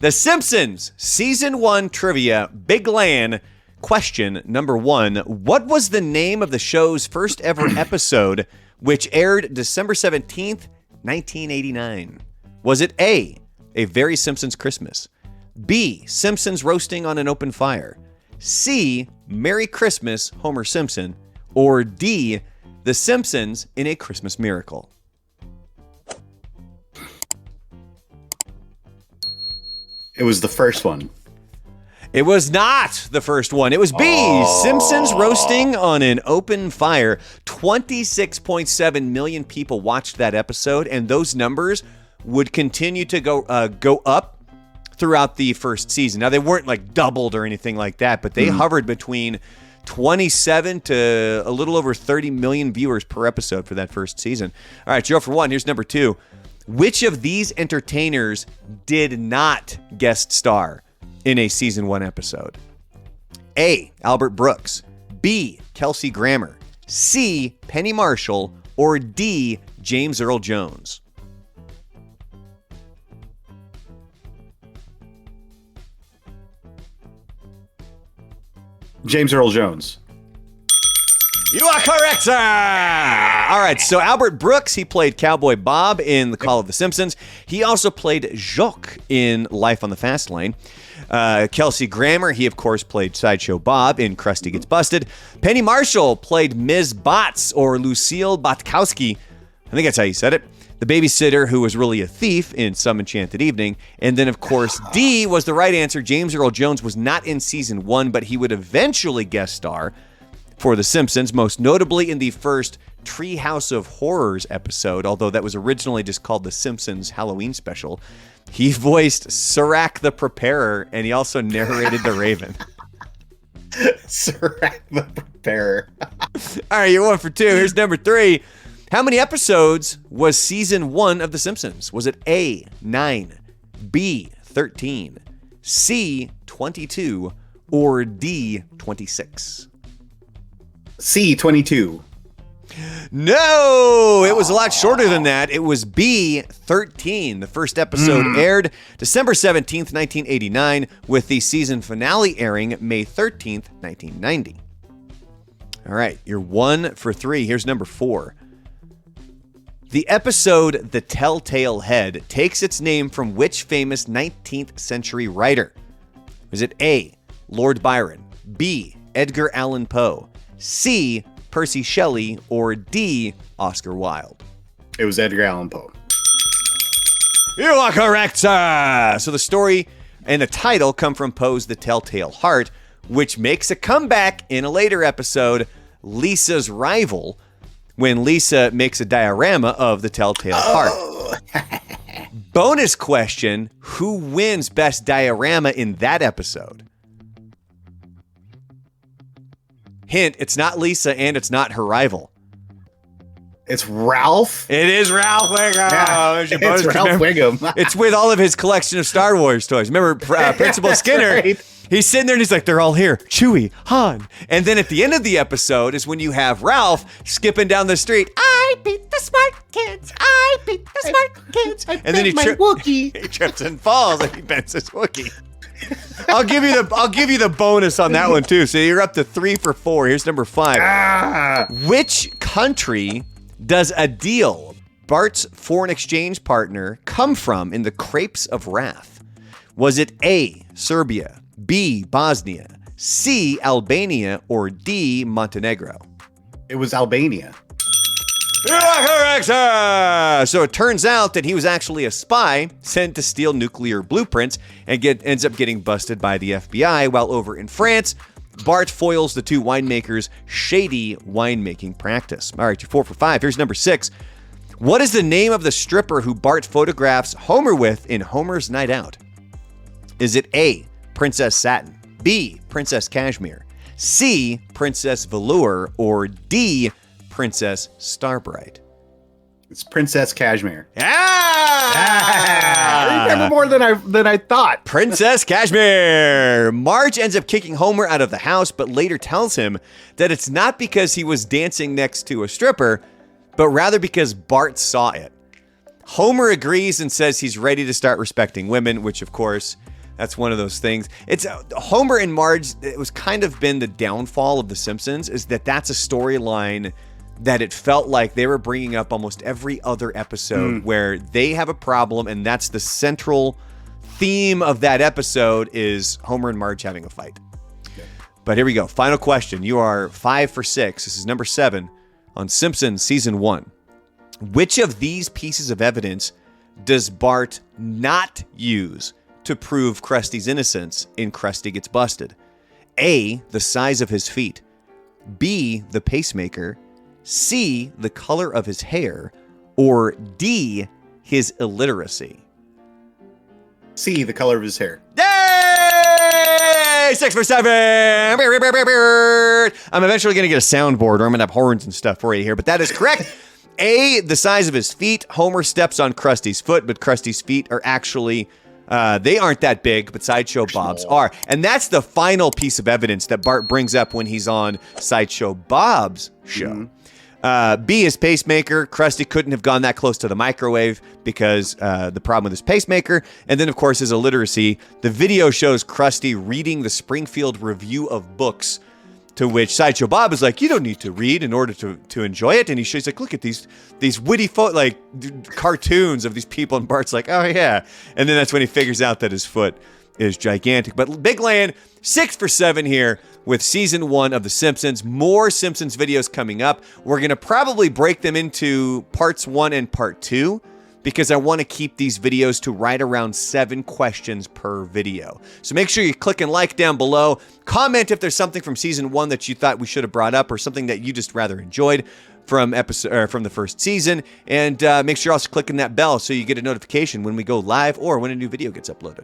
The Simpsons Season 1 Trivia Big Land. Question number 1. What was the name of the show's first ever episode, which aired December 17th, 1989? Was it A, A Very Simpsons Christmas, B, Simpsons Roasting on an Open Fire, C, Merry Christmas, Homer Simpson, or D, The Simpsons in a Christmas Miracle? It was the first one. It was not the first one. It was B, Simpsons Roasting on an Open Fire. 26.7 million people watched that episode, and those numbers would continue to go up throughout the first season. Now, they weren't like doubled or anything like that, but they hovered between 27 to a little over 30 million viewers per episode for that first season. All right, 0 for 1. Here's number 2. Which of these entertainers did not guest star in a Season 1 episode? A, Albert Brooks, B, Kelsey Grammer, C, Penny Marshall, or D, James Earl Jones? James Earl Jones. You are correct, sir! All right, so Albert Brooks, he played Cowboy Bob in The Call of the Simpsons. He also played Jacques in Life on the Fast Lane. Kelsey Grammer, he of course played Sideshow Bob in Krusty Gets Busted. Penny Marshall played Ms. Botts, or Lucille Botkowski. I think that's how you said it. The babysitter who was really a thief in Some Enchanted Evening. And then, of course, D was the right answer. James Earl Jones was not in Season 1, but he would eventually guest star for The Simpsons, most notably in the first Treehouse of Horrors episode, although that was originally just called The Simpsons Halloween Special. He voiced Sirac the Preparer, and he also narrated The Raven. Sirac the Preparer. All right, you're 1 for 2. Here's number 3. How many episodes was Season 1 of The Simpsons? Was it A, 9, B, 13, C, 22, or D, 26? C, 22. No, it was a lot shorter than that. It was B, 13. The first episode aired December 17th, 1989, with the season finale airing May 13th, 1990. All right, you're 1 for 3. Here's number 4. The episode The Telltale Head takes its name from which famous 19th century writer? Is it A, Lord Byron, B, Edgar Allan Poe, C, Percy Shelley, or D, Oscar Wilde? It was Edgar Allan Poe. You are correct, sir! So the story and the title come from Poe's The Telltale Heart, which makes a comeback in a later episode, Lisa's Rival, when Lisa makes a diorama of the Telltale Heart. Bonus question, who wins Best Diorama in that episode? Hint, it's not Lisa and it's not her rival. It's Ralph? It is Ralph Wiggum. Yeah, it's Ralph Wiggum. It's with all of his collection of Star Wars toys. Remember Principal Skinner? Right. He's sitting there and he's like, they're all here. Chewie, Han. And then at the end of the episode is when you have Ralph skipping down the street. I beat the smart kids. I beat the smart kids. And then he trips and falls and he bends his Wookiee. I'll give you the bonus on that one too. So you're up to 3 for 4. Here's number 5. Which country does Adil, Bart's foreign exchange partner, come from in the Crepes of Wrath? Was it A, Serbia, B, Bosnia, C, Albania, or D, Montenegro? It was Albania. You are correct, sir! So it turns out that he was actually a spy sent to steal nuclear blueprints and ends up getting busted by the FBI, while over in France, Bart foils the two winemakers' shady winemaking practice. All right, you're 4 for 5. Here's number 6. What is the name of the stripper who Bart photographs Homer with in Homer's Night Out? Is it A, Princess Satin, B, Princess Cashmere, C, Princess Velour, or D, Princess Starbright? It's Princess Cashmere. Yeah! I remember more than I thought. Princess Cashmere. Marge ends up kicking Homer out of the house, but later tells him that it's not because he was dancing next to a stripper, but rather because Bart saw it. Homer agrees and says he's ready to start respecting women, which of course That's one of those things. It's Homer and Marge. It was kind of been the downfall of The Simpsons, is that that's a storyline that it felt like they were bringing up almost every other episode where they have a problem, and that's the central theme of that episode is Homer and Marge having a fight. Okay. But here we go. Final question. You are 5 for 6. This is number 7 on Simpsons Season 1. Which of these pieces of evidence does Bart not use to prove Krusty's innocence in Krusty Gets Busted? A, the size of his feet. B, the pacemaker. C, the color of his hair. Or D, his illiteracy. C, the color of his hair. Yay! 6 for 7. I'm eventually going to get a soundboard, or I'm going to have horns and stuff for you here, but that is correct. A, the size of his feet. Homer steps on Krusty's foot, but Krusty's feet are actually, they aren't that big, but Sideshow Bob's are. And that's the final piece of evidence that Bart brings up when he's on Sideshow Bob's show. B, his pacemaker. Krusty couldn't have gone that close to the microwave because the problem with his pacemaker. And then, of course, his illiteracy. The video shows Krusty reading the Springfield Review of Books, to which Sideshow Bob is like, you don't need to read in order to enjoy it. And he's like, look at these witty cartoons of these people. And Bart's like, oh, yeah. And then that's when he figures out that his foot is gigantic. But Big Land, 6 for 7 here with Season 1 of The Simpsons. More Simpsons videos coming up. We're going to probably break them into parts 1 and part 2, because I want to keep these videos to right around 7 questions per video. So make sure you click and like down below. Comment if there's something from Season 1 that you thought we should have brought up, or something that you just rather enjoyed from the first season. And make sure you're also clicking that bell so you get a notification when we go live or when a new video gets uploaded.